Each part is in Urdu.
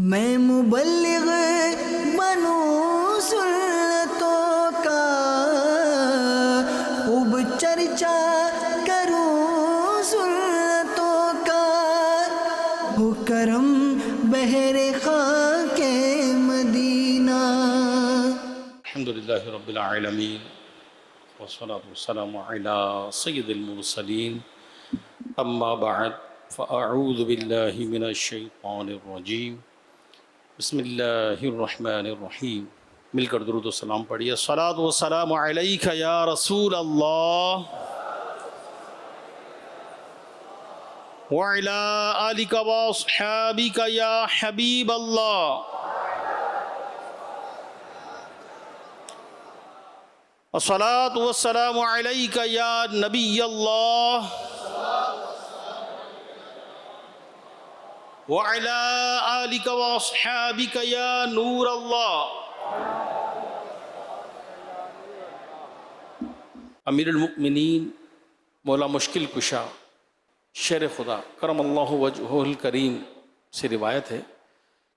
میں مبلغ بنوں سنتوں کا، خوب چرچا کروں سنتوں کا، ہو کرم بحر خاک مدینہ۔ الحمدللہ رب العالمین والصلاة والسلام علی سید المرسلین، اما بعد فاعوذ باللہ من الشیطان الرجیم، بسم اللہ الرحمن الرحیم۔ مل کر درود و سلام پڑھیے۔ الصلاة والسلام علیک یا رسول اللہ وعلی آلک واصحابک یا حبیب اللہ۔ الصلاة والسلام علیک یا نبی اللہ وعلی آلک واصحابک یا نور اللہ۔ امیر المؤمنین مولا مشکل کشا شیر خدا کرم اللہ وجہہ الکریم سے روایت ہے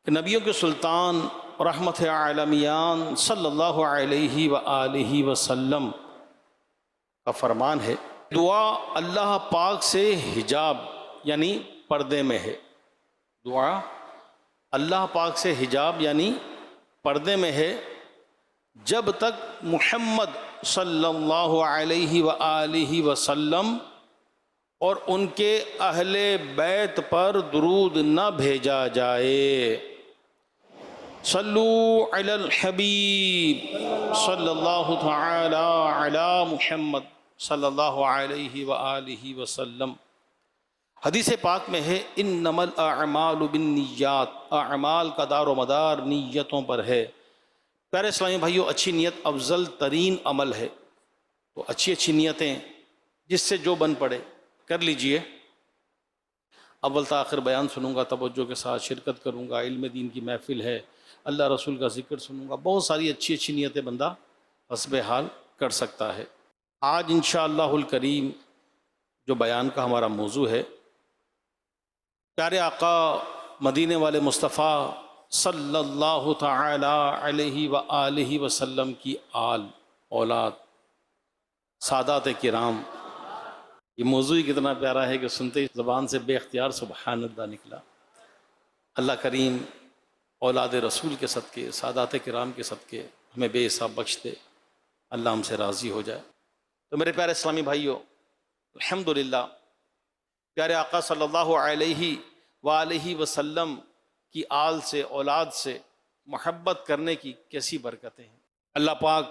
کہ نبیوں کے سلطان رحمت عالمیان صلی اللہ علیہ وآلہ وسلم کا فرمان ہے، دعا اللہ پاک سے حجاب یعنی پردے میں ہے۔ دعا اللہ پاک سے حجاب یعنی پردے میں ہے جب تک محمد صلی اللہ علیہ وآلہ وسلم اور ان کے اہل بیت پر درود نہ بھیجا جائے۔ صلو علی الحبیب صلی اللہ تعالی علی محمد صلی اللہ علیہ وآلہ وسلم۔ حدیث پاک میں ہے انما الاعمال بالنیات، اعمال کا دار و مدار نیتوں پر ہے۔ پیارے اسلامی بھائیو، اچھی نیت افضل ترین عمل ہے، تو اچھی نیتیں جس سے جو بن پڑے کر لیجئے۔ اول تا آخر بیان سنوں گا، توجہ کے ساتھ شرکت کروں گا، علم دین کی محفل ہے، اللہ رسول کا ذکر سنوں گا، بہت ساری اچھی نیتیں بندہ حسب حال کر سکتا ہے۔ آج انشاءاللہ الکریم جو بیان کا ہمارا موضوع ہے، پیارے آقا مدینے والے مصطفیٰ صلی اللہ تعالی علیہ وآلہ وسلم کی آل اولاد سادات کرام۔ یہ موضوع ہی کتنا پیارا ہے کہ سنتے ہی زبان سے بے اختیار سبحان اللہ نکلا۔ اللہ کریم اولاد رسول کے صدقے، سادات کرام کے صدقے ہمیں بے حساب بخش دے، اللہ ہم سے راضی ہو جائے۔ تو میرے پیارے اسلامی بھائیو، الحمدللہ پیارے آقا صلی اللہ علیہ وآلہ وسلم کی آل سے، اولاد سے محبت کرنے کی کیسی برکتیں ہیں۔ اللہ پاک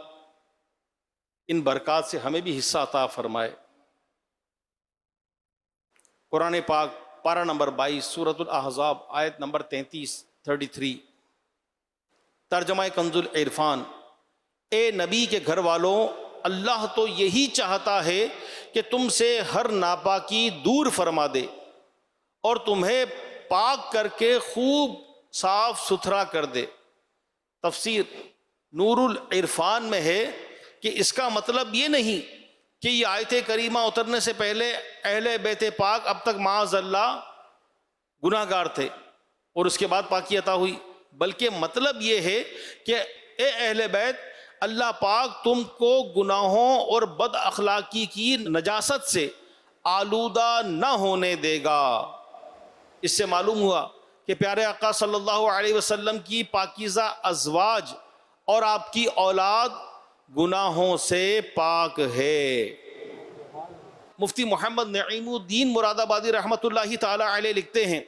ان برکات سے ہمیں بھی حصہ عطا فرمائے۔ قرآن پاک پارہ نمبر 22 سورۃ الاحزاب آیت نمبر 33 ترجمہ کنز العرفان۔ اے نبی کے گھر والوں، اللہ تو یہی چاہتا ہے کہ تم سے ہر ناپاکی دور فرما دے اور تمہیں پاک کر کے خوب صاف ستھرا کر دے۔ تفسیر نور العرفان میں ہے کہ اس کا مطلب یہ نہیں کہ یہ آیت کریمہ اترنے سے پہلے اہل بیت پاک اب تک معاذ اللہ گناہ گار تھے اور اس کے بعد پاکی عطا ہوئی، بلکہ مطلب یہ ہے کہ اے اہل بیت، اللہ پاک تم کو گناہوں اور بد اخلاقی کی نجاست سے آلودہ نہ ہونے دے گا۔ اس سے معلوم ہوا کہ پیارے آقا صلی اللہ علیہ وسلم کی پاکیزہ ازواج اور آپ کی اولاد گناہوں سے پاک ہے۔ مفتی محمد نعیم الدین مراد آبادی رحمۃ اللہ تعالی علیہ لکھتے ہیں،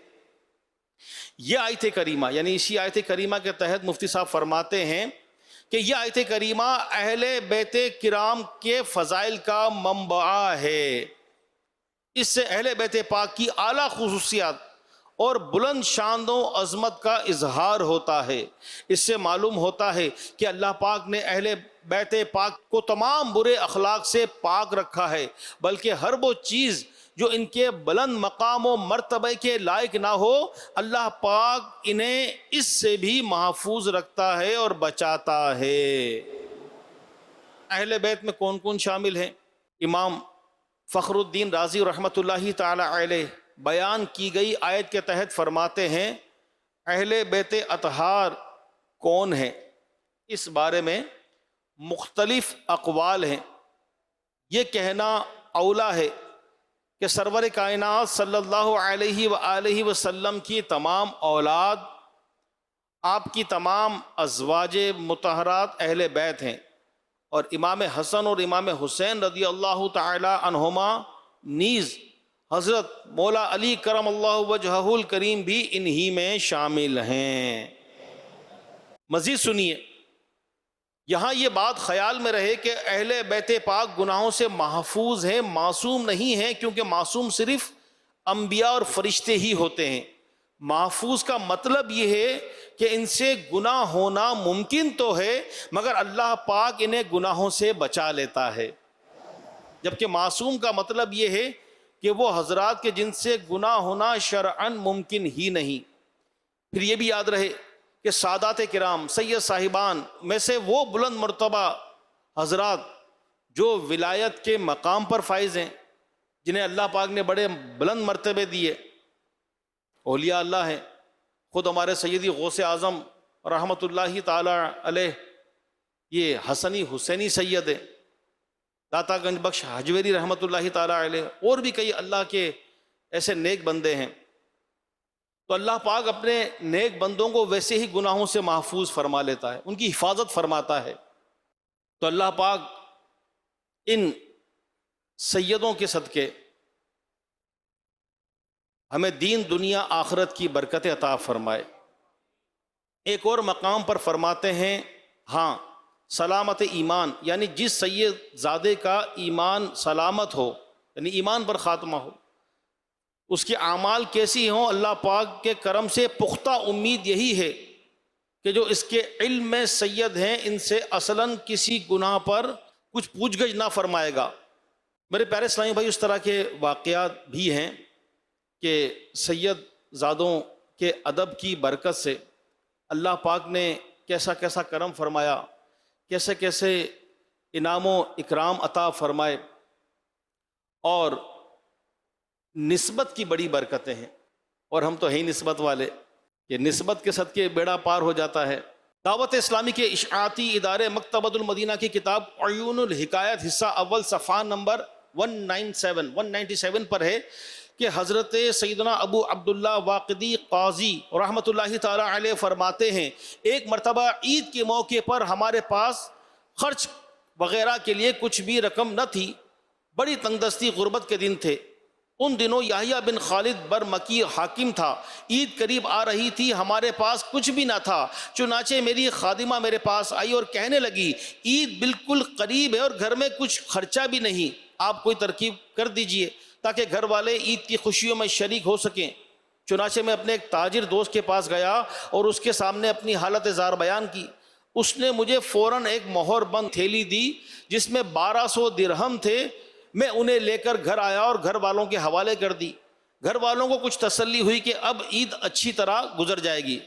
یہ آیت کریمہ یعنی اسی آیت کریمہ کے تحت مفتی صاحب فرماتے ہیں کہ یہ آیت کریمہ اہل بیت کرام کے فضائل کا منبع ہے۔ اس سے اہل بیت پاک کی اعلیٰ خصوصیات اور بلند شان و عظمت کا اظہار ہوتا ہے۔ اس سے معلوم ہوتا ہے کہ اللہ پاک نے اہل بیت پاک کو تمام برے اخلاق سے پاک رکھا ہے، بلکہ ہر وہ چیز جو ان کے بلند مقام و مرتبہ کے لائق نہ ہو، اللہ پاک انہیں اس سے بھی محفوظ رکھتا ہے اور بچاتا ہے۔ اہل بیت میں کون کون شامل ہیں؟ امام فخر الدین رازی رحمۃ اللہ تعالی علیہ بیان کی گئی آیت کے تحت فرماتے ہیں اہل بیت اطہار کون ہیں، اس بارے میں مختلف اقوال ہیں۔ یہ کہنا اولا ہے کہ سرور کائنات صلی اللہ علیہ وآلہ وسلم کی تمام اولاد، آپ کی تمام ازواج مطہرات اہل بیت ہیں، اور امام حسن اور امام حسین رضی اللہ تعالی عنہما نیز حضرت مولا علی کرم اللہ وجہہ الکریم بھی انہی میں شامل ہیں۔ مزید سنیے، یہاں یہ بات خیال میں رہے کہ اہل بیت پاک گناہوں سے محفوظ ہیں، معصوم نہیں ہیں، کیونکہ معصوم صرف انبیاء اور فرشتے ہی ہوتے ہیں۔ محفوظ کا مطلب یہ ہے کہ ان سے گناہ ہونا ممکن تو ہے، مگر اللہ پاک انہیں گناہوں سے بچا لیتا ہے۔ جبکہ معصوم کا مطلب یہ ہے کہ وہ حضرات کے جن سے گناہ ہونا شرعاً ممکن ہی نہیں۔ پھر یہ بھی یاد رہے کہ سادات کرام، سید صاحبان میں سے وہ بلند مرتبہ حضرات جو ولایت کے مقام پر فائز ہیں، جنہیں اللہ پاک نے بڑے بلند مرتبے دیے، اولیاء اللہ ہیں۔ خود ہمارے سیدی غوث اعظم رحمۃ اللہ تعالی علیہ یہ حسنی حسینی سید ہیں، داتا گنج بخش حجویری رحمۃ اللہ تعالی علیہ، اور بھی کئی اللہ کے ایسے نیک بندے ہیں۔ تو اللہ پاک اپنے نیک بندوں کو ویسے ہی گناہوں سے محفوظ فرما لیتا ہے، ان کی حفاظت فرماتا ہے۔ تو اللہ پاک ان سیدوں کے صدقے ہمیں دین دنیا آخرت کی برکت عطا فرمائے۔ ایک اور مقام پر فرماتے ہیں، ہاں سلامت ایمان، یعنی جس سید زادے کا ایمان سلامت ہو، یعنی ایمان پر خاتمہ ہو، اس کے اعمال کیسی ہوں، اللہ پاک کے کرم سے پختہ امید یہی ہے کہ جو اس کے علم میں سید ہیں، ان سے اصلاً کسی گناہ پر کچھ پوچھ گچھ نہ فرمائے گا۔ میرے پیارے اسلامی بھائی، اس طرح کے واقعات بھی ہیں کہ سید زادوں کے ادب کی برکت سے اللہ پاک نے کیسا کیسا کرم فرمایا، کیسے کیسے انعام و اکرام عطا فرمائے، اور نسبت کی بڑی برکتیں ہیں۔ اور ہم تو ہیں ہی نسبت والے، کہ نسبت کے صدقے بیڑا پار ہو جاتا ہے۔ دعوت اسلامی کے اشاعتی ادارے مکتبۃ المدینہ کی کتاب عیون الحکایت حصہ اول صفحہ نمبر 197 پر ہے کہ حضرت سیدنا ابو عبداللہ واقدی قاضی رحمۃ اللہ تعالی علیہ فرماتے ہیں، ایک مرتبہ عید کے موقع پر ہمارے پاس خرچ وغیرہ کے لیے کچھ بھی رقم نہ تھی، بڑی تنگ دستی غربت کے دن تھے۔ ان دنوں یحییٰ بن خالد برمکی حاکم تھا، عید قریب آ رہی تھی، ہمارے پاس کچھ بھی نہ تھا۔ چنانچہ میری خادمہ میرے پاس آئی اور کہنے لگی، عید بالکل قریب ہے اور گھر میں کچھ خرچہ بھی نہیں، آپ کوئی ترکیب کر دیجئے تاکہ گھر والے عید کی خوشیوں میں شریک ہو سکیں۔ چنانچہ میں اپنے ایک تاجر دوست کے پاس گیا اور اس کے سامنے اپنی حالت زار بیان کی۔ اس نے مجھے فوراً ایک مہر بند تھیلی دی جس میں 1200 درہم تھے۔ میں انہیں لے کر گھر آیا اور گھر والوں کے حوالے کر دی۔ گھر والوں کو کچھ تسلی ہوئی کہ اب عید اچھی طرح گزر جائے گی۔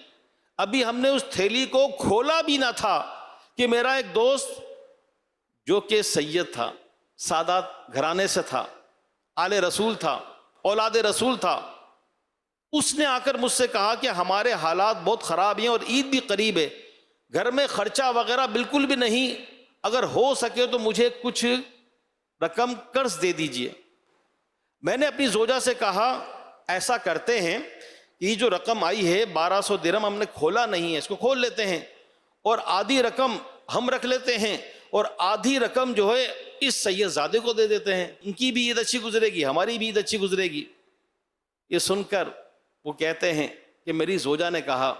ابھی ہم نے اس تھیلی کو کھولا بھی نہ تھا کہ میرا ایک دوست جو کہ سید تھا، سادات گھرانے سے تھا، آل رسول تھا، اولاد رسول تھا، اس نے آ کر مجھ سے کہا کہ ہمارے حالات بہت خراب ہیں اور عید بھی قریب ہے، گھر میں خرچہ وغیرہ بالکل بھی نہیں، اگر ہو سکے تو مجھے کچھ رقم قرض دے دیجئے۔ میں نے اپنی زوجہ سے کہا، ایسا کرتے ہیں کہ یہ جو رقم آئی ہے 1200 درہم ہم نے کھولا نہیں ہے، اس کو کھول لیتے ہیں اور آدھی رقم ہم رکھ لیتے ہیں اور آدھی رقم جو ہے اس سید زادے کو دے دیتے ہیں، ان کی بھی عید اچھی گزرے گی، ہماری بھی عید اچھی گزرے گی۔ یہ سن کر وہ کہتے ہیں کہ میری زوجہ نے کہا،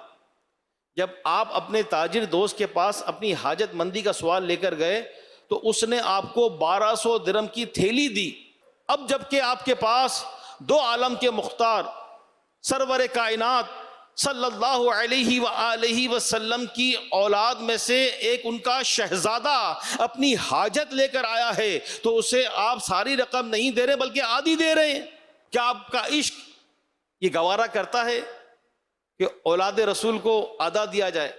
جب آپ اپنے تاجر دوست کے پاس اپنی حاجت مندی کا سوال لے کر گئے تو اس نے آپ کو 1200 درہم کی تھیلی دی، اب جب کہ آپ کے پاس دو عالم کے مختار سرور کائنات صلی اللہ علیہ وآلہ وسلم کی اولاد میں سے ایک ان کا شہزادہ اپنی حاجت لے کر آیا ہے تو اسے آپ ساری رقم نہیں دے رہے بلکہ آدھی دے رہے ہیں، کیا آپ کا عشق یہ گوارا کرتا ہے کہ اولاد رسول کو آدھا دیا جائے؟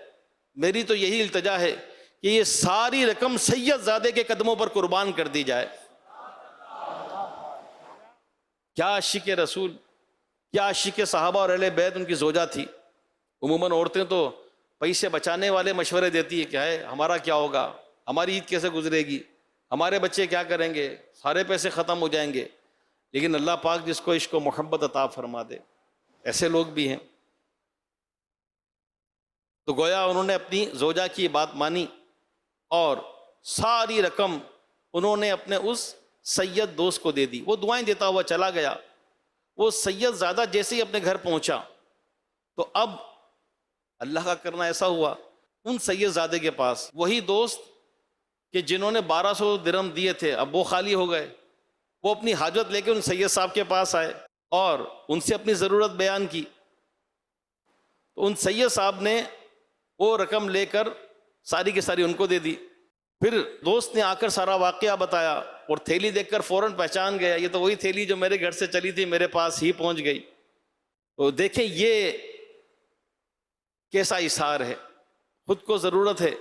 میری تو یہی التجا ہے کہ یہ ساری رقم سید زادے کے قدموں پر قربان کر دی جائے۔ کیا عاشق رسول، کیا عاشق صحابہ اور اہل بیت ان کی زوجہ تھی۔ عموماً عورتیں تو پیسے بچانے والے مشورے دیتی ہے، کیا ہے ہمارا کیا ہوگا، ہماری عید کیسے گزرے گی، ہمارے بچے کیا کریں گے، سارے پیسے ختم ہو جائیں گے. لیکن اللہ پاک جس کو عشق و محبت عطا فرما دے، ایسے لوگ بھی ہیں. تو گویا انہوں نے اپنی زوجہ کی بات مانی اور ساری رقم انہوں نے اپنے اس سید دوست کو دے دی. وہ دعائیں دیتا ہوا چلا گیا. وہ سید زادہ جیسے ہی اپنے گھر پہنچا تو اب اللہ کا کرنا ایسا ہوا، ان سید زادے کے پاس وہی دوست کہ جنہوں نے 1200 درہم دیے تھے اب وہ خالی ہو گئے. وہ اپنی حاجت لے کے ان سید صاحب کے پاس آئے اور ان سے اپنی ضرورت بیان کی. تو ان سید صاحب نے وہ رقم لے کر ساری کی ساری ان کو دے دی. پھر دوست نے آ کر سارا واقعہ بتایا اور تھیلی دیکھ کر فوراً پہچان گیا، یہ تو وہی تھیلی جو میرے گھر سے چلی تھی میرے پاس ہی پہنچ گئی. تو دیکھیں یہ کیسا اظہار ہے، خود کو ضرورت ہے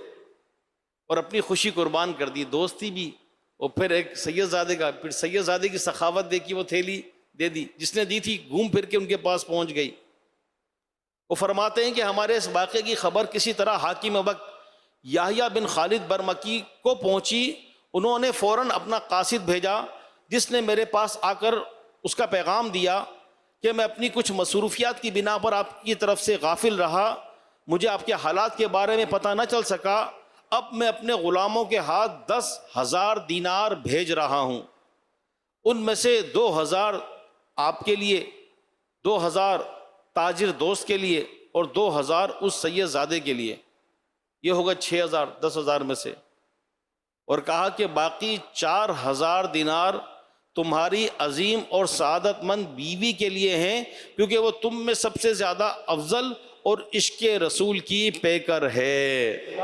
اور اپنی خوشی قربان کر دی، دوستی بھی، اور پھر ایک سید زادے کا، پھر سید زادے کی سخاوت دیکھی، وہ تھیلی دے دی، جس نے دی تھی گھوم پھر کے ان کے پاس پہنچ گئی. وہ فرماتے ہیں کہ ہمارے اس واقعے کی خبر کسی طرح حاکم وقت یحییٰ بن خالد برمکی کو پہنچی. انہوں نے فوراً اپنا قاصد بھیجا جس نے میرے پاس آ کر اس کا پیغام دیا کہ میں اپنی کچھ مصروفیات کی بنا پر آپ کی طرف سے غافل رہا، مجھے آپ کے حالات کے بارے میں پتہ نہ چل سکا. اب میں اپنے غلاموں کے ہاتھ 10,000 دینار بھیج رہا ہوں، ان میں سے 2,000 آپ کے لیے، 2,000 تاجر دوست کے لیے اور 2,000 اس سید زادے کے لیے. یہ ہوگا 6,000 10,000 میں سے. اور کہا کہ باقی 4,000 دینار تمہاری عظیم اور سعادت مند بیوی کے لیے ہیں، کیونکہ وہ تم میں سب سے زیادہ افضل اور عشق رسول کی پیکر ہے.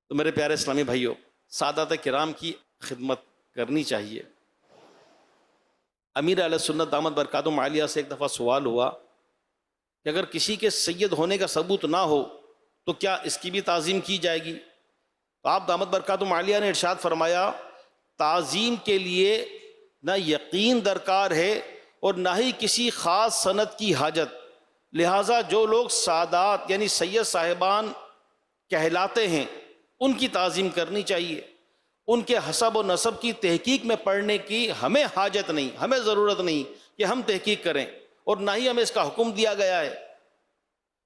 تو میرے پیارے اسلامی بھائیوں، سادات کرام کی خدمت کرنی چاہیے. امیر اہل سنت دامت برکاتہم عالیہ سے ایک دفعہ سوال ہوا کہ اگر کسی کے سید ہونے کا ثبوت نہ ہو تو کیا اس کی بھی تعظیم کی جائے گی؟ تو آپ دامت برکاتہم عالیہ نے ارشاد فرمایا، تعظیم کے لیے نہ یقین درکار ہے اور نہ ہی کسی خاص سند کی حاجت. لہٰذا جو لوگ سادات یعنی سید صاحبان کہلاتے ہیں ان کی تعظیم کرنی چاہیے. ان کے حسب و نسب کی تحقیق میں پڑھنے کی ہمیں حاجت نہیں، ہمیں ضرورت نہیں کہ ہم تحقیق کریں، اور نہ ہی ہمیں اس کا حکم دیا گیا ہے.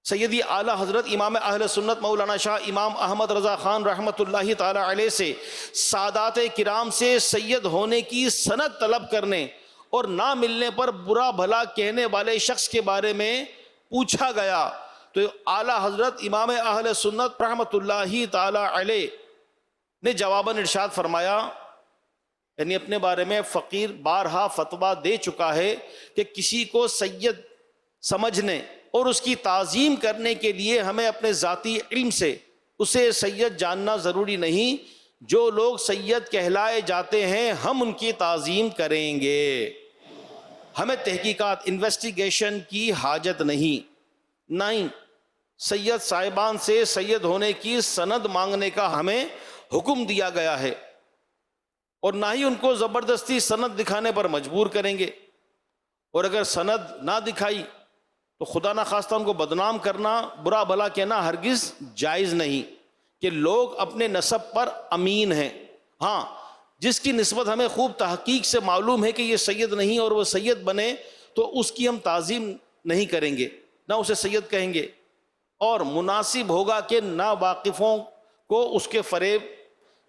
سیدی اعلیٰ حضرت امام اہل سنت مولانا شاہ امام احمد رضا خان رحمۃ اللہ تعالی علیہ سے سادات کرام سے سید ہونے کی سند طلب کرنے اور نہ ملنے پر برا بھلا کہنے والے شخص کے بارے میں پوچھا گیا تو اعلیٰ حضرت امام اہل سنت رحمۃ اللہ تعالی علیہ نے جواباً ارشاد فرمایا، یعنی اپنے بارے میں فقیر بارہا فتویٰ دے چکا ہے کہ کسی کو سید سمجھنے اور اس کی تعظیم کرنے کے لیے ہمیں اپنے ذاتی علم سے اسے سید جاننا ضروری نہیں. جو لوگ سید کہلائے جاتے ہیں ہم ان کی تعظیم کریں گے. ہمیں تحقیقات انویسٹیگیشن کی حاجت نہیں. نہیں، سید صاحبان سے سید ہونے کی سند مانگنے کا ہمیں حکم دیا گیا ہے اور نہ ہی ان کو زبردستی سند دکھانے پر مجبور کریں گے. اور اگر سند نہ دکھائی تو خدا نخواستہ ان کو بدنام کرنا، برا بھلا کہنا ہرگز جائز نہیں. کہ لوگ اپنے نسب پر امین ہیں. ہاں، جس کی نسبت ہمیں خوب تحقیق سے معلوم ہے کہ یہ سید نہیں اور وہ سید بنے تو اس کی ہم تعظیم نہیں کریں گے، نہ اسے سید کہیں گے. اور مناسب ہوگا کہ نا واقفوں کو اس کے فریب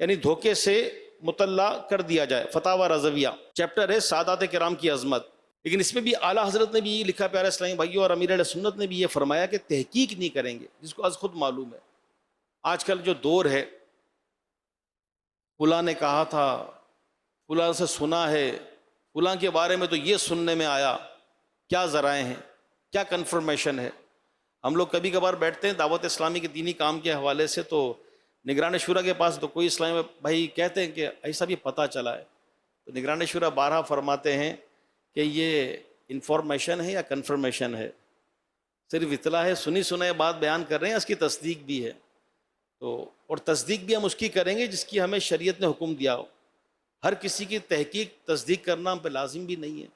یعنی دھوکے سے مطلع کر دیا جائے. فتاوی رضویہ چیپٹر ہے سادات کرام کی عظمت. لیکن اس میں بھی اعلیٰ حضرت نے بھی یہ لکھا پیارے اسلامی بھائیوں، اور امیر اہل سنت نے بھی یہ فرمایا کہ تحقیق نہیں کریں گے، جس کو از خود معلوم ہے. آج کل جو دور ہے، فلاں نے کہا تھا، فلاں سے سنا ہے، فلاں کے بارے میں تو یہ سننے میں آیا، کیا ذرائع ہیں، کیا کنفرمیشن ہے. ہم لوگ کبھی کبھار بیٹھتے ہیں دعوت اسلامی کے دینی کام کے حوالے سے، تو نگران شورا کے پاس تو کوئی اسلامی بھائی کہتے ہیں کہ ایسا بھی پتہ چلا ہے، تو نگران شورا بارہا فرماتے ہیں کہ یہ انفارمیشن ہے یا کنفرمیشن ہے، صرف اطلاع ہے، سنی سنائے بات بیان کر رہے ہیں، اس کی تصدیق بھی ہے. تو اور تصدیق بھی ہم اس کی کریں گے جس کی ہمیں شریعت نے حکم دیا ہو. ہر کسی کی تحقیق تصدیق کرنا ہم پہ لازم بھی نہیں ہے.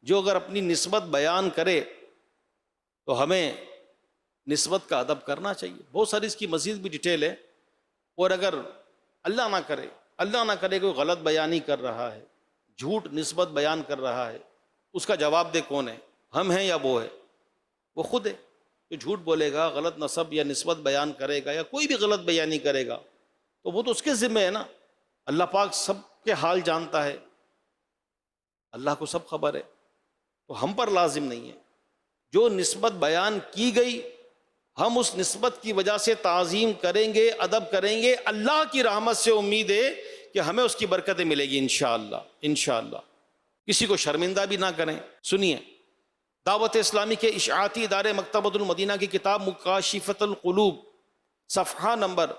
جو اگر اپنی نسبت بیان کرے تو ہمیں نسبت کا ادب کرنا چاہیے. بہت ساری اس کی مزید بھی ڈیٹیل ہے. اور اگر اللہ نہ کرے کوئی غلط بیانی کر رہا ہے, جھوٹ نسبت بیان کر رہا ہے, اس کا جواب دہ کون ہے؟ ہم ہیں یا وہ ہے؟ وہ خود ہے. جو جھوٹ بولے گا, غلط نسب یا نسبت بیان کرے گا, یا کوئی بھی غلط بیانی کرے گا, تو وہ تو اس کے ذمہ ہے نا. اللہ پاک سب کے حال جانتا ہے, اللہ کو سب خبر ہے. تو ہم پر لازم نہیں ہے. جو نسبت بیان کی گئی ہم اس نسبت کی وجہ سے تعظیم کریں گے, ادب کریں گے. اللہ کی رحمت سے امید ہے کہ ہمیں اس کی برکتیں ملے گی انشاءاللہ. انشاءاللہ کسی کو شرمندہ بھی نہ کریں. سنیے, دعوت اسلامی کے اشاعتی ادارے مکتبۃ المدینہ کی کتاب مکاشفۃ القلوب صفحہ نمبر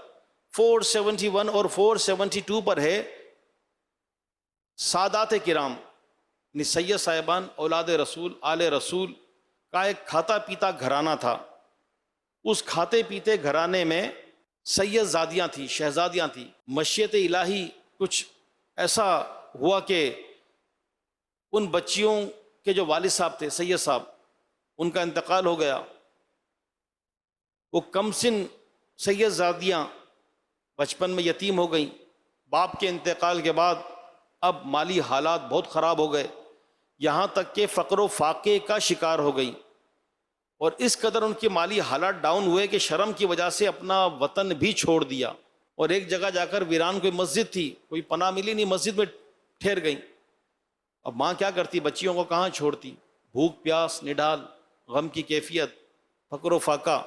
471 اور 472 پر ہے, سادات کرام یعنی سید صاحبان, اولاد رسول, آل رسول کا ایک کھاتا پیتا گھرانہ تھا. اس کھاتے پیتے گھرانے میں سید زادیاں تھیں, شہزادیاں تھیں. مشیت الہی کچھ ایسا ہوا کہ ان بچیوں کے جو والد صاحب تھے, سید صاحب, ان کا انتقال ہو گیا. وہ کم سن سید زادیاں بچپن میں یتیم ہو گئیں. باپ کے انتقال کے بعد اب مالی حالات بہت خراب ہو گئے, یہاں تک کہ فقر و فاقے کا شکار ہو گئی. اور اس قدر ان کے مالی حالات ڈاؤن ہوئے کہ شرم کی وجہ سے اپنا وطن بھی چھوڑ دیا. اور ایک جگہ جا کر ویران کوئی مسجد تھی, کوئی پناہ ملی نہیں, مسجد میں ٹھہر گئیں. اب ماں کیا کرتی, بچیوں کو کہاں چھوڑتی؟ بھوک پیاس نڈال, غم کی کیفیت, فقر و فاقہ.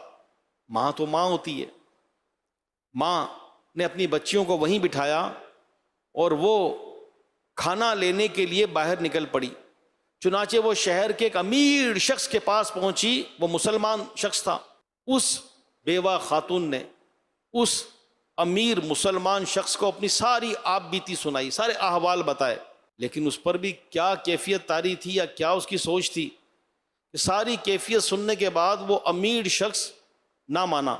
ماں تو ماں ہوتی ہے. ماں نے اپنی بچیوں کو وہیں بٹھایا اور وہ کھانا لینے کے لیے باہر نکل پڑی. چنانچہ وہ شہر کے ایک امیر شخص کے پاس پہنچی. وہ مسلمان شخص تھا. اس بیوہ خاتون نے اس امیر مسلمان شخص کو اپنی ساری آپ بیتی سنائی, سارے احوال بتائے. لیکن اس پر بھی کیا کیفیت طاری تھی یا کیا اس کی سوچ تھی کہ ساری کیفیت سننے کے بعد وہ امیر شخص نہ مانا.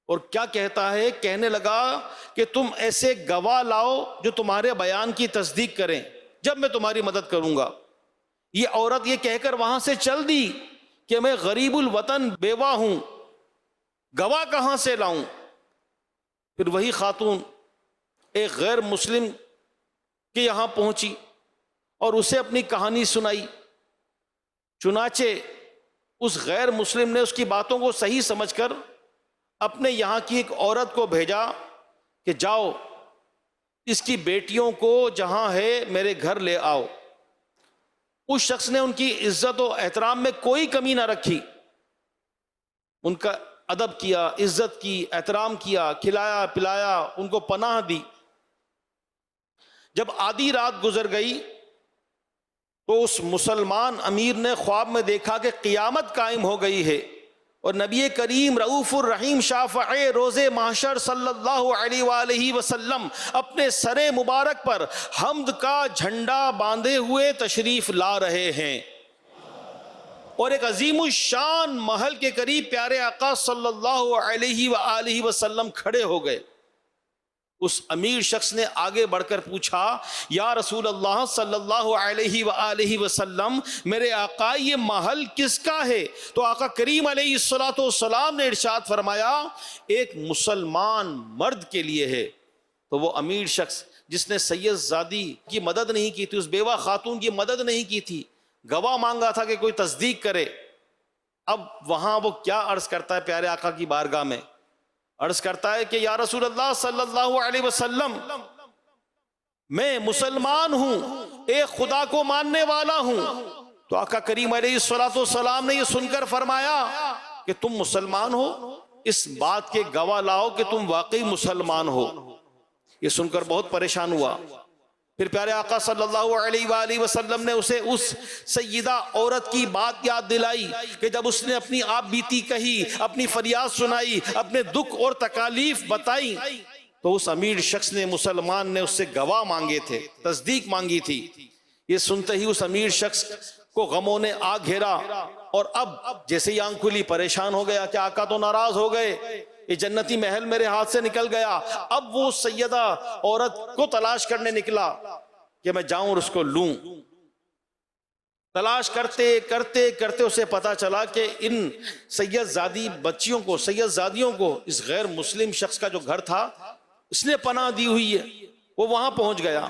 اور کیا کہتا ہے, کہنے لگا کہ تم ایسے گواہ لاؤ جو تمہارے بیان کی تصدیق کریں, جب میں تمہاری مدد کروں گا. یہ عورت یہ کہہ کر وہاں سے چل دی کہ میں غریب الوطن بیوہ ہوں, گواہ کہاں سے لاؤں. پھر وہی خاتون ایک غیر مسلم کے یہاں پہنچی اور اسے اپنی کہانی سنائی. چنانچہ اس غیر مسلم نے اس کی باتوں کو صحیح سمجھ کر اپنے یہاں کی ایک عورت کو بھیجا کہ جاؤ اس کی بیٹیوں کو جہاں ہے میرے گھر لے آؤ. اس شخص نے ان کی عزت و احترام میں کوئی کمی نہ رکھی, ان کا ادب کیا, عزت کی, احترام کیا, کھلایا پلایا, ان کو پناہ دی. جب آدھی رات گزر گئی تو اس مسلمان امیر نے خواب میں دیکھا کہ قیامت قائم ہو گئی ہے اور نبی کریم رؤوف الرحیم شافع روز محشر صلی اللہ علیہ وآلہ وسلم اپنے سر مبارک پر حمد کا جھنڈا باندھے ہوئے تشریف لا رہے ہیں. اور ایک عظیم الشان محل کے قریب پیارے آقا صلی اللہ علیہ وآلہ وسلم کھڑے ہو گئے. اس امیر شخص نے آگے بڑھ کر پوچھا, یا رسول اللہ صلی اللہ علیہ وآلہ وسلم, میرے آقا یہ محل کس کا ہے؟ تو آقا کریم علیہ الصلوۃ والسلام نے ارشاد فرمایا, ایک مسلمان مرد کے لیے ہے. تو وہ امیر شخص جس نے سید زادی کی مدد نہیں کی تھی, اس بیوہ خاتون کی مدد نہیں کی تھی, گواہ مانگا تھا کہ کوئی تصدیق کرے, اب وہاں وہ کیا عرض کرتا ہے پیارے آقا کی بارگاہ میں؟ عرض کرتا ہے کہ یا رسول اللہ صلی اللہ علیہ وسلم, میں مسلمان ہوں, ایک خدا کو ماننے والا ہوں. تو آقا کریم علیہ الصلوۃ والسلام نے یہ سن کر فرمایا کہ تم مسلمان ہو, اس بات کے گواہ لاؤ کہ تم واقعی مسلمان ہو. یہ سن کر بہت پریشان ہوا. پھر پیارے آقا صلی اللہ علیہ وآلہ وسلم نے اسے اس سیدہ عورت کی بات یاد دلائی کہ جب اس نے اپنی آپ بیتی کہی, اپنی فریاد سنائی, اپنے دکھ اور تکالیف بتائی, تو اس امیر شخص نے, مسلمان نے, اس سے گواہ مانگے تھے, تصدیق مانگی تھی. یہ سنتے ہی اس امیر شخص کو غموں نے آ گھیرا اور اب جیسے ہی آنکھ کھلی پریشان ہو گیا کہ آقا تو ناراض ہو گئے, یہ جنتی محل میرے ہاتھ سے نکل گیا. اب وہ سیدہ عورت کو تلاش کرنے نکلا کہ میں جاؤں اور اس کو لوں. تلاش کرتے کرتے کرتے اسے پتا چلا کہ ان سید زادی بچیوں کو، سید زادیوں کو اس غیر مسلم شخص کا جو گھر تھا اس نے پناہ دی ہوئی ہے۔ وہ وہاں پہنچ گیا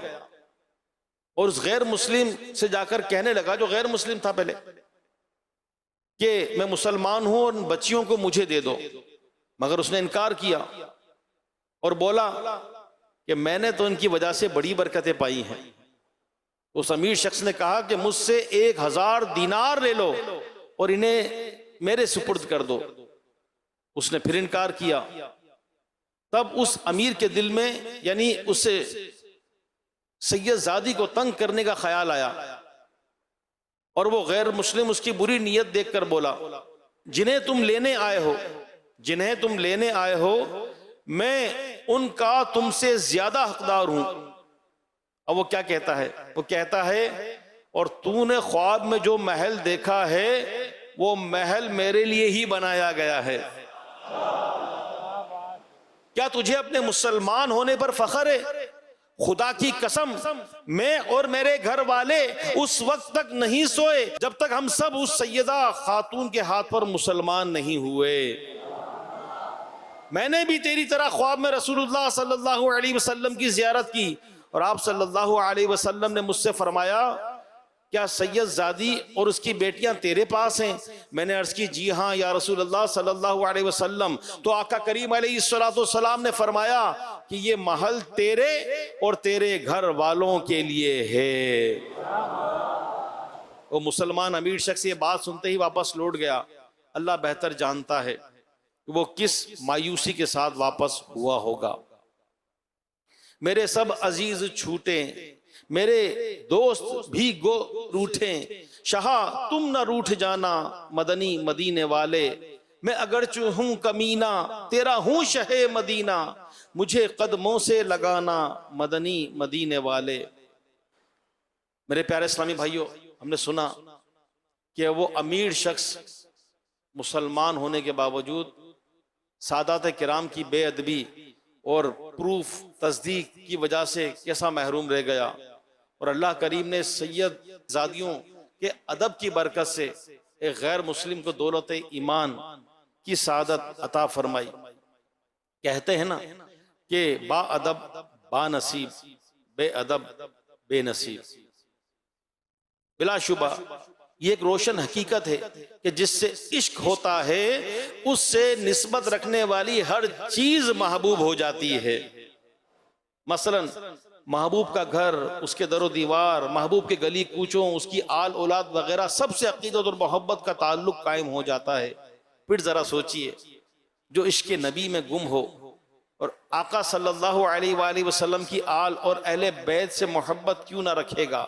اور اس غیر مسلم سے جا کر کہنے لگا، جو غیر مسلم تھا پہلے، کہ میں مسلمان ہوں اور ان بچیوں کو مجھے دے دو، مگر اس نے انکار کیا اور بولا کہ میں نے تو ان کی وجہ سے بڑی برکتیں پائی ہیں۔ اس امیر شخص نے کہا کہ مجھ سے 1000 دینار لے لو اور انہیں میرے سپرد کر دو۔ اس نے پھر انکار کیا۔ تب اس امیر کے دل میں، یعنی اس سے سید زادی کو تنگ کرنے کا خیال آیا، اور وہ غیر مسلم اس کی بری نیت دیکھ کر بولا، جنہیں تم لینے آئے ہو میں ان کا تم سے زیادہ حقدار ہوں۔ اب وہ کیا کہتا ہے؟ وہ کہتا ہے، اور تو نے خواب میں جو محل دیکھا ہے وہ محل میرے لیے ہی بنایا گیا ہے۔ کیا تجھے اپنے مسلمان ہونے پر فخر ہے؟ خدا کی قسم میں اور میرے گھر والے اس وقت تک نہیں سوئے جب تک ہم سب اس سیدہ خاتون کے ہاتھ پر مسلمان نہیں ہوئے۔ میں نے بھی تیری طرح خواب میں رسول اللہ صلی اللہ علیہ وسلم کی زیارت کی، اور آپ صلی اللہ علیہ وسلم نے مجھ سے فرمایا، کیا سید زادی اور اس کی بیٹیاں تیرے پاس ہیں؟ میں نے عرض کی، جی ہاں یا رسول اللہ صلی اللہ علیہ وسلم۔ تو آقا کریم علیہ السلام نے فرمایا کہ یہ محل تیرے اور تیرے گھر والوں کے لیے ہے۔ وہ مسلمان امیر شخص یہ بات سنتے ہی واپس لوٹ گیا۔ اللہ بہتر جانتا ہے وہ کس مایوسی کے ساتھ واپس ہوا ہوگا۔ میرے سب عزیز چھوٹے، میرے دوست بھی گو روٹھیں، شاہ تم نہ روٹھ جانا مدنی مدینے والے۔ میں اگرچہ ہوں کمینہ تیرا ہوں شہ مدینہ، مجھے قدموں سے لگانا مدنی مدینے والے۔ میرے پیارے اسلامی بھائیوں، ہم نے سنا کہ وہ امیر شخص مسلمان ہونے کے باوجود سادات کرام کی بے ادبی اور پروف تصدیق کی وجہ سے کیسا محروم رہ گیا، اور اللہ کریم نے سید زادیوں کے ادب کی برکت سے ایک غیر مسلم کو دولت ایمان کی سعادت عطا فرمائی۔ کہتے ہیں نا کہ با ادب با نصیب، بے ادب بے نصیب۔ بلا شبہ یہ ایک روشن حقیقت ہے کہ جس سے عشق ہوتا ہے اس سے نسبت رکھنے والی ہر چیز محبوب ہو جاتی ہے۔ مثلا محبوب کا گھر، اس کے در و دیوار، محبوب کے گلی کوچوں، اس کی آل اولاد وغیرہ سب سے عقیدت اور محبت کا تعلق قائم ہو جاتا ہے۔ پھر ذرا سوچئے، جو عشق نبی میں گم ہو اور آقا صلی اللہ علیہ وآلہ وسلم کی آل اور اہل بیت سے محبت کیوں نہ رکھے گا،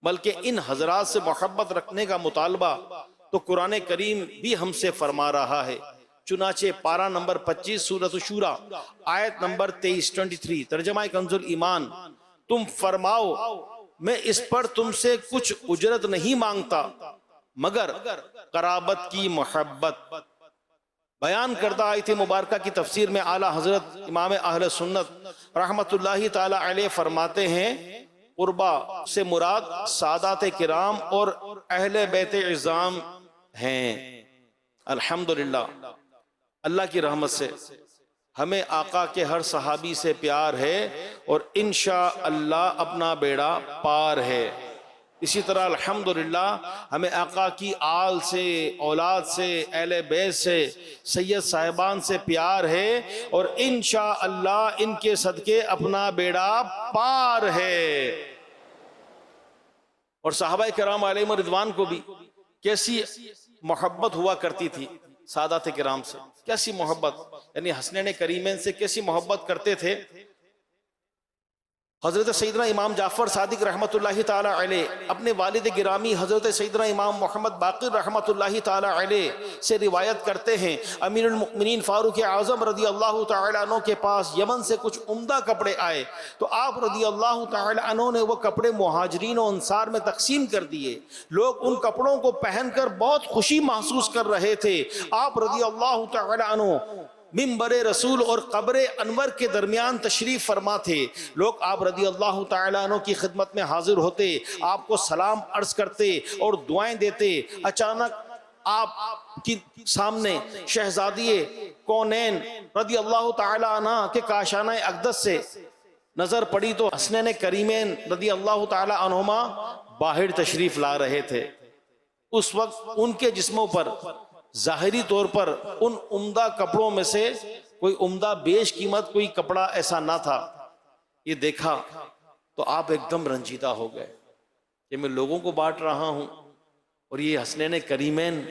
بلکہ ان حضرات سے محبت رکھنے کا مطالبہ تو قرآن کریم بھی ہم سے فرما رہا ہے۔ چنانچہ پارہ نمبر 25 سورۃ الشورى آیت نمبر 23 ترجمہ کنز الایمان، تم فرماؤ میں اس پر تم سے کچھ اجرت نہیں مانگتا مگر قرابت کی محبت۔ بیان کردہ آیت مبارکہ کی تفسیر میں اعلیٰ حضرت امام اہل سنت رحمت اللہ تعالی علیہ فرماتے ہیں، قربا سے مراد سادات کرام اور اہل بیت عظام ہیں۔ الحمدللہ اللہ کی رحمت سے ہمیں آقا کے ہر صحابی سے پیار ہے اور انشاءاللہ اپنا بیڑا پار ہے۔ اسی طرح الحمدللہ ہمیں آقا کی آل سے، اولاد سے، اہل بیت سے، سید صاحبان سے پیار ہے اور انشاءاللہ ان کے صدقے اپنا بیڑا پار ہے۔ اور صحابہ کرام علیہم رضوان کو بھی کیسی محبت ہوا کرتی تھی سادات کرام سے، کیسی محبت، یعنی حسنین کریمین سے کیسی محبت کرتے تھے۔ حضرت سیدنا امام جعفر صادق رحمت اللہ تعالی علیہ اپنے والد گرامی حضرت سیدنا امام محمد باقر رحمت اللہ تعالی علیہ سے روایت کرتے ہیں، امیر المؤمنین فاروق اعظم رضی اللہ تعالی عنہ کے پاس یمن سے کچھ عمدہ کپڑے آئے تو آپ رضی اللہ تعالی عنہ نے وہ کپڑے مہاجرین و انصار میں تقسیم کر دیے۔ لوگ ان کپڑوں کو پہن کر بہت خوشی محسوس کر رہے تھے۔ آپ رضی اللہ تعالی عنہ منبر رسول اور قبر انور کے درمیان تشریف فرما تھے. لوگ آپ رضی اللہ تعالیٰ عنہ کی خدمت میں حاضر ہوتے، آپ کو سلام عرض کرتے اور دعائیں دیتے. اچانک آپ کی سامنے شہزادی کونین رضی اللہ تعالیٰ عنہ کے کاشانہ اقدس سے نظر پڑی تو حسنین کریمین رضی اللہ تعالیٰ عنہما باہر تشریف لا رہے تھے. اس وقت ان کے جسموں پر ظاہری طور پر ان عمدہ کپڑوں میں سے کوئی عمدہ بیش قیمت کوئی کپڑا ایسا نہ تھا. یہ دیکھا تو آپ ایک دم رنجیدہ ہو گئے کہ میں لوگوں کو بانٹ رہا ہوں اور یہ حسنین کریمین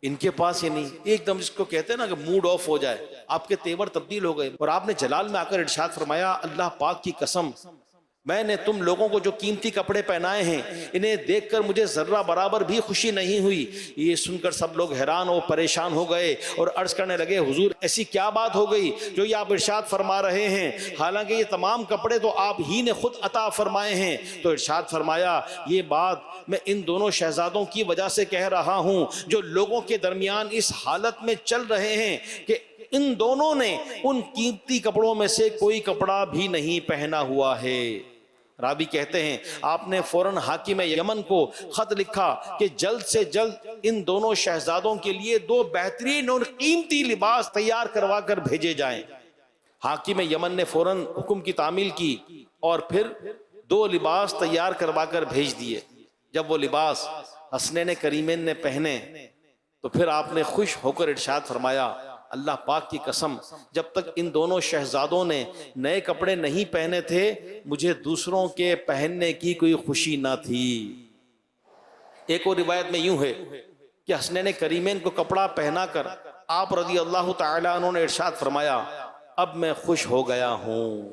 ان کے پاس ہی نہیں. ایک دم اس کو کہتے ہیں نا کہ موڈ آف ہو جائے. آپ کے تیور تبدیل ہو گئے اور آپ نے جلال میں آ کر ارشاد فرمایا اللہ پاک کی قسم میں نے تم لوگوں کو جو قیمتی کپڑے پہنائے ہیں انہیں دیکھ کر مجھے ذرہ برابر بھی خوشی نہیں ہوئی. یہ سن کر سب لوگ حیران اور پریشان ہو گئے اور عرض کرنے لگے حضور ایسی کیا بات ہو گئی جو یہ آپ ارشاد فرما رہے ہیں، حالانکہ یہ تمام کپڑے تو آپ ہی نے خود عطا فرمائے ہیں. تو ارشاد فرمایا یہ بات میں ان دونوں شہزادوں کی وجہ سے کہہ رہا ہوں جو لوگوں کے درمیان اس حالت میں چل رہے ہیں کہ ان دونوں نے ان قیمتی کپڑوں میں سے کوئی کپڑا بھی نہیں پہنا ہوا ہے. راوی کہتے ہیں آپ نے فوراً حاکم یمن کو خط لکھا کہ جلد سے جلد ان دونوں شہزادوں کے لیے 2 بہترین اور قیمتی لباس تیار کروا کر بھیجے جائیں. حاکم یمن نے فوراً حکم کی تعمیل کی اور پھر 2 لباس تیار کروا کر بھیج دیے. جب وہ لباس حسنین کریمین نے پہنے تو پھر آپ نے خوش ہو کر ارشاد فرمایا اللہ پاک کی قسم جب تک ان دونوں شہزادوں نے نئے کپڑے نہیں پہنے تھے مجھے دوسروں کے پہننے کی کوئی خوشی نہ تھی. ایک اور روایت میں یوں ہے کہ حسنین کریمین کو کپڑا پہنا کر آپ رضی اللہ تعالیٰ عنہ نے ارشاد فرمایا اب میں خوش ہو گیا ہوں.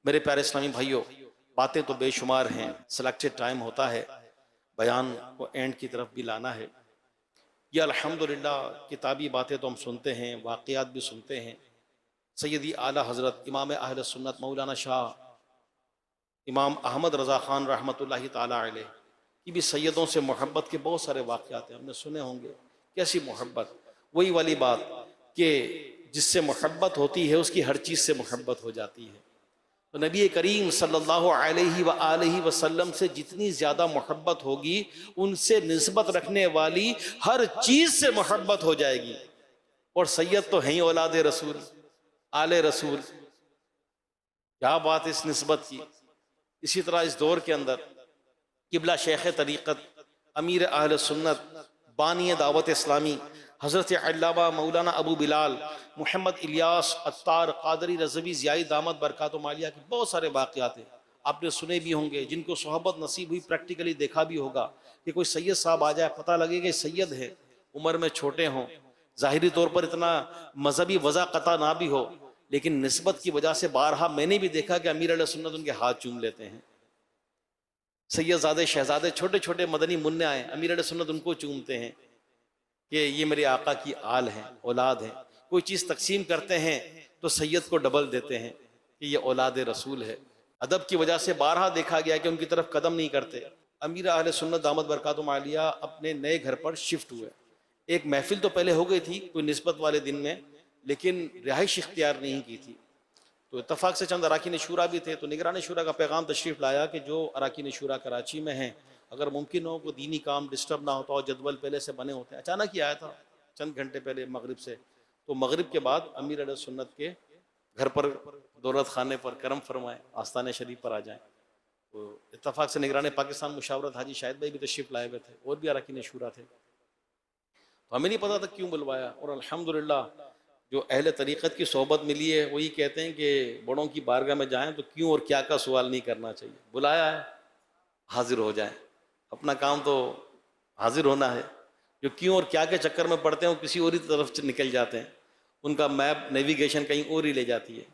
میرے پیارے اسلامی بھائیوں باتیں تو بے شمار ہیں، سلیکٹڈ ٹائم ہوتا ہے، بیان کو اینڈ کی طرف بھی لانا ہے. یہ الحمدللہ کتابی باتیں تو ہم سنتے ہیں، واقعات بھی سنتے ہیں. سیدی اعلیٰ حضرت امام اہل سنت مولانا شاہ امام احمد رضا خان رحمۃ اللہ تعالیٰ علیہ کی بھی سیدوں سے محبت کے بہت سارے واقعات ہیں، ہم نے سنے ہوں گے. کیسی محبت؟ وہی والی بات کہ جس سے محبت ہوتی ہے اس کی ہر چیز سے محبت ہو جاتی ہے. تو نبی کریم صلی اللہ علیہ وآلہ وسلم سے جتنی زیادہ محبت ہوگی ان سے نسبت رکھنے والی ہر چیز سے محبت ہو جائے گی. اور سید تو ہیں اولاد رسول، آل رسول، کیا بات اس نسبت کی. اسی طرح اس دور کے اندر قبلہ شیخ طریقت امیر اہل سنت بانی دعوت اسلامی حضرت علامہ مولانا ابو بلال محمد الیاس عطار قادری رضوی زیائی دامت برکات و مالیہ کے بہت سارے واقعات ہیں، آپ نے سنے بھی ہوں گے. جن کو صحبت نصیب ہوئی پریکٹیکلی دیکھا بھی ہوگا کہ کوئی سید صاحب آ جائے پتہ لگے کہ سید ہے، عمر میں چھوٹے ہوں، ظاہری طور پر اتنا مذہبی وضع قطع نہ بھی ہو، لیکن نسبت کی وجہ سے بارہا میں نے بھی دیکھا کہ امیر علیہ سنت ان کے ہاتھ چوم لیتے ہیں. سید زادے شہزادے چھوٹے چھوٹے مدنی منع آئے، امیر علیہ سنت ان کو چومتے ہیں کہ یہ میرے آقا کی آل ہیں، اولاد ہیں. کوئی چیز تقسیم کرتے ہیں تو سید کو ڈبل دیتے ہیں کہ یہ اولاد رسول ہے. ادب کی وجہ سے بارہا دیکھا گیا کہ ان کی طرف قدم نہیں کرتے. امیر اہل سنت دامت برکات و مالیہ اپنے نئے گھر پر شفٹ ہوئے. ایک محفل تو پہلے ہو گئی تھی کوئی نسبت والے دن میں، لیکن رہائش اختیار نہیں کی تھی. تو اتفاق سے چند اراکین شورا بھی تھے، تو نگران شورا کا پیغام تشریف لایا کہ جو اراکین شورا کراچی میں ہیں اگر ممکن ہو کوئی دینی کام ڈسٹرب نہ ہوتا ہو، جدول پہلے سے بنے ہوتے ہیں. اچانک ہی آیا تھا چند گھنٹے پہلے مغرب سے. تو مغرب کے بعد امیر علیہ سنت کے گھر پر دولت خانے پر کرم فرمائے، آستانِ شریف پر آ جائیں. تو اتفاق سے نگران پاکستان مشاورت حاجی شاہد بھائی بھی تشریف لائے ہوئے تھے، اور بھی اراکین شورا تھے. تو ہمیں نہیں پتا تھا کیوں بلوایا. اور الحمدللہ جو اہل طریقت کی صحبت ملی ہے وہی کہتے ہیں کہ بڑوں کی بارگاہ میں جائیں تو کیوں اور کیا کا سوال نہیں کرنا چاہیے. بلایا ہے حاضر ہو جائیں، اپنا کام تو حاضر ہونا ہے. جو کیوں اور کیا کے چکر میں پڑتے ہیں وہ کسی اور ہی طرف نکل جاتے ہیں، ان کا میپ نیویگیشن کہیں اور ہی لے جاتی ہے.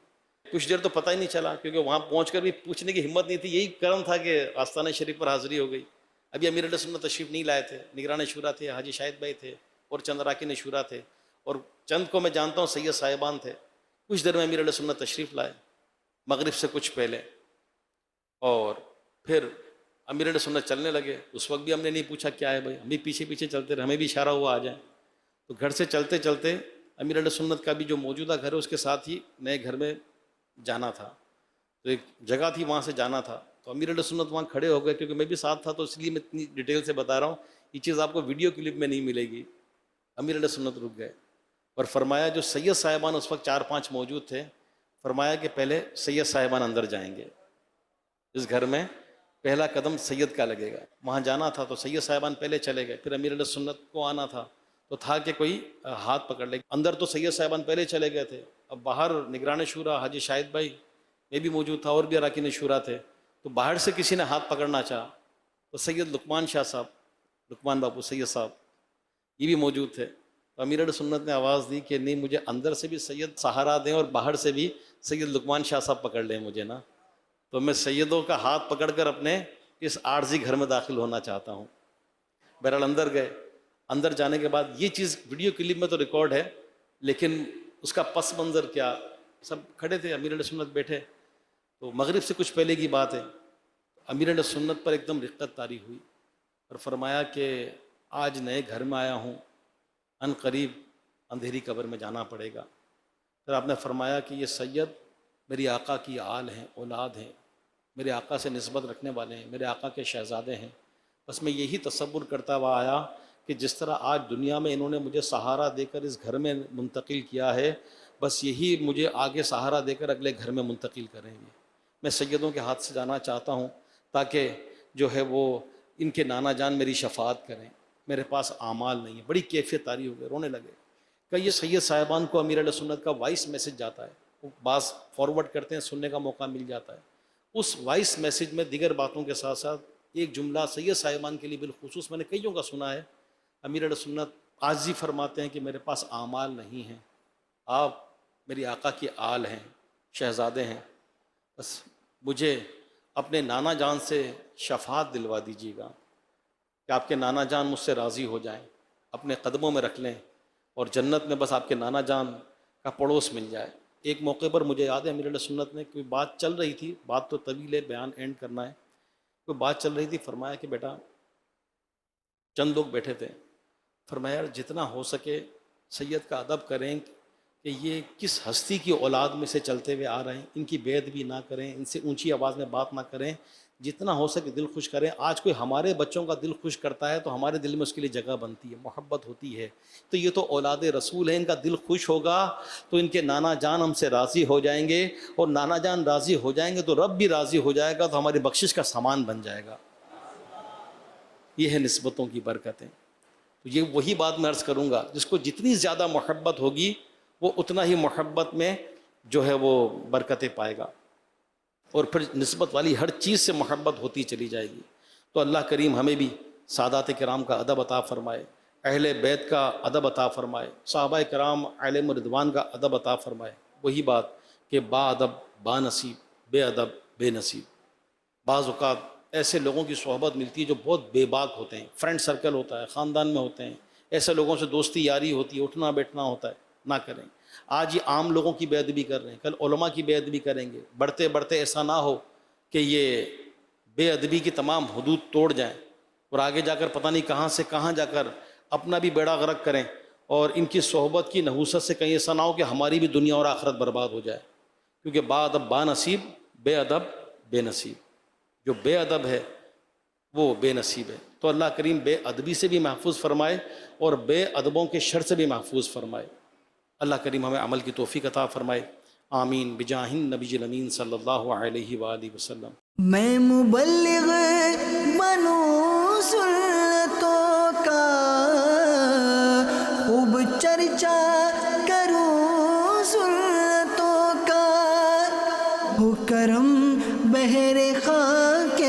کچھ دیر تو پتہ ہی نہیں چلا کیونکہ وہاں پہنچ کر بھی پوچھنے کی ہمت نہیں تھی. یہی کرم تھا کہ آستانہ شریف پر حاضری ہو گئی. ابھی امیر علیہ سنت تشریف نہیں لائے تھے، نگران شورا تھے، حاجی شاہد بھائی تھے اور چند اراکین شورا تھے، اور چند کو میں جانتا ہوں سید صاحبان تھے. کچھ دیر میں امیر علیہ سنت تشریف لائے مغرب سے کچھ پہلے، اور پھر امیر علیہ سنت چلنے لگے. اس وقت بھی ہم نے نہیں پوچھا کیا ہے بھائی، ہم بھی پیچھے پیچھے چلتے رہے، ہمیں بھی اشارہ ہوا آ جائیں. تو گھر سے چلتے چلتے امیر اہل سنت کا بھی جو موجودہ گھر ہے اس کے ساتھ ہی نئے گھر میں جانا تھا، تو ایک جگہ تھی وہاں سے جانا تھا، تو امیر اہل سنت وہاں کھڑے ہو گئے، کیونکہ میں بھی ساتھ تھا تو اس لیے میں اتنی ڈیٹیل سے بتا رہا ہوں، یہ چیز آپ کو ویڈیو کلپ میں نہیں ملے گی۔ امیر اہل سنت رک گئے اور فرمایا، جو سید صاحبان اس وقت 4-5 موجود تھے، فرمایا کہ پہلے سید صاحبان اندر جائیں گے، اس گھر میں پہلا قدم سید کا لگے گا۔ وہاں جانا تھا تو سید صاحبان پہلے چلے گئے، پھر امیر اہل سنت کو آنا تھا تو تھا کہ کوئی ہاتھ پکڑ لے۔ اندر تو سید صاحبان پہلے چلے گئے تھے، اب باہر نگران شورا حاجی شاہد بھائی میں بھی موجود تھا اور بھی اراکین شورا تھے، تو باہر سے کسی نے ہاتھ پکڑنا چاہا تو سید لقمان شاہ صاحب، لقمان بابو سید صاحب یہ بھی موجود تھے، تو امیر اہل سنت نے آواز دی کہ نہیں، مجھے اندر سے بھی سید سہارا دیں اور باہر سے بھی سید لقمان شاہ صاحب پکڑ لیں مجھے نا، تو میں سیدوں کا ہاتھ پکڑ کر اپنے اس عارضی گھر میں داخل ہونا چاہتا ہوں۔ بہرحال اندر گئے، اندر جانے کے بعد یہ چیز ویڈیو کلپ میں تو ریکارڈ ہے، لیکن اس کا پس منظر کیا، سب کھڑے تھے، امیر اہل سنت بیٹھے، تو مغرب سے کچھ پہلے کی بات ہے، امیر اہل سنت پر ایک دم رقت طاری ہوئی اور فرمایا کہ آج نئے گھر میں آیا ہوں، ان قریب اندھیری قبر میں جانا پڑے گا۔ پھر آپ نے فرمایا کہ یہ سید میری آقا کی آل ہیں، اولاد ہیں، میرے آقا سے نسبت رکھنے والے ہیں، میرے آقا کے شہزادے ہیں، بس میں یہی تصور کرتا ہوا آیا کہ جس طرح آج دنیا میں انہوں نے مجھے سہارا دے کر اس گھر میں منتقل کیا ہے، بس یہی مجھے آگے سہارا دے کر اگلے گھر میں منتقل کریں گے۔ میں سیدوں کے ہاتھ سے جانا چاہتا ہوں تاکہ جو ہے وہ ان کے نانا جان میری شفاعت کریں، میرے پاس اعمال نہیں ہے۔ بڑی کیفیت طاری ہو گئے، رونے لگے کہ یہ سید صاحبان کو امیر اہل سنت کا وائس میسج جاتا ہے، وہ بعض فارورڈ کرتے ہیں، سننے کا موقع مل جاتا ہے، اس وائس میسج میں دیگر باتوں کے ساتھ ساتھ ایک جملہ سید صاحبان کے لیے بالخصوص میں نے کئیوں کا سنا ہے، امیر اہل سنت عاجزی فرماتے ہیں کہ میرے پاس اعمال نہیں ہیں، آپ میری آقا کی آل ہیں، شہزادے ہیں، بس مجھے اپنے نانا جان سے شفاعت دلوا دیجیے گا کہ آپ کے نانا جان مجھ سے راضی ہو جائیں، اپنے قدموں میں رکھ لیں اور جنت میں بس آپ کے نانا جان کا پڑوس مل جائے۔ ایک موقع پر مجھے یاد ہے امیر اہل سنت نے کوئی بات چل رہی تھی، بات تو طویل ہے، بیان اینڈ کرنا ہے، کوئی بات چل رہی تھی، فرمایا کہ بیٹا، چند لوگ بیٹھے تھے، فرمایا جتنا ہو سکے سید کا ادب کریں کہ یہ کس ہستی کی اولاد میں سے چلتے ہوئے آ رہے ہیں، ان کی بے ادبی نہ کریں، ان سے اونچی آواز میں بات نہ کریں، جتنا ہو سکے دل خوش کریں۔ آج کوئی ہمارے بچوں کا دل خوش کرتا ہے تو ہمارے دل میں اس کے لیے جگہ بنتی ہے، محبت ہوتی ہے، تو یہ تو اولاد رسول ہے، ان کا دل خوش ہوگا تو ان کے نانا جان ہم سے راضی ہو جائیں گے، اور نانا جان راضی ہو جائیں گے تو رب بھی راضی ہو جائے گا، تو ہماری بخشش کا سامان بن جائے گا۔ یہ ہے نسبتوں کی برکتیں۔ تو یہ وہی بات میں عرض کروں گا، جس کو جتنی زیادہ محبت ہوگی وہ اتنا ہی محبت میں جو ہے وہ برکتیں پائے گا، اور پھر نسبت والی ہر چیز سے محبت ہوتی چلی جائے گی۔ تو اللہ کریم ہمیں بھی سادات کرام کا ادب عطا فرمائے، اہل بیت کا ادب عطا فرمائے، صحابہ کرام علیہم رضوان کا ادب عطا فرمائے۔ وہی بات کہ با ادب با نصیب، بے ادب بے نصیب۔ بعض اوقات ایسے لوگوں کی صحبت ملتی ہے جو بہت بے باک ہوتے ہیں، فرینڈ سرکل ہوتا ہے، خاندان میں ہوتے ہیں، ایسے لوگوں سے دوستی یاری ہوتی ہے، اٹھنا بیٹھنا ہوتا ہے، نہ کریں۔ آج یہ عام لوگوں کی بے ادبی کر رہے ہیں، کل علماء کی بے ادبی کریں گے، بڑھتے بڑھتے ایسا نہ ہو کہ یہ بے ادبی کی تمام حدود توڑ جائیں اور آگے جا کر پتہ نہیں کہاں سے کہاں جا کر اپنا بھی بیڑا غرق کریں، اور ان کی صحبت کی نحوست سے کہیں ایسا نہ ہو کہ ہماری بھی دنیا اور آخرت برباد ہو جائے، کیونکہ با ادب با نصیب، بے ادب بے نصیب۔ جو بے ادب ہے وہ بے نصیب ہے۔ تو اللہ کریم بے ادبی سے بھی محفوظ فرمائے اور بے ادبوں کے شر سے بھی محفوظ فرمائے۔ اللہ کریم ہمیں عمل کی توفیق عطا فرمائے، آمین بجاہ النبی الامین صلی اللہ علیہ وآلہ وسلم۔ میں مبلغ بنوں سنتوں کا، خوب چرچا کروں سنتوں کا، ہو کرم بہر خاک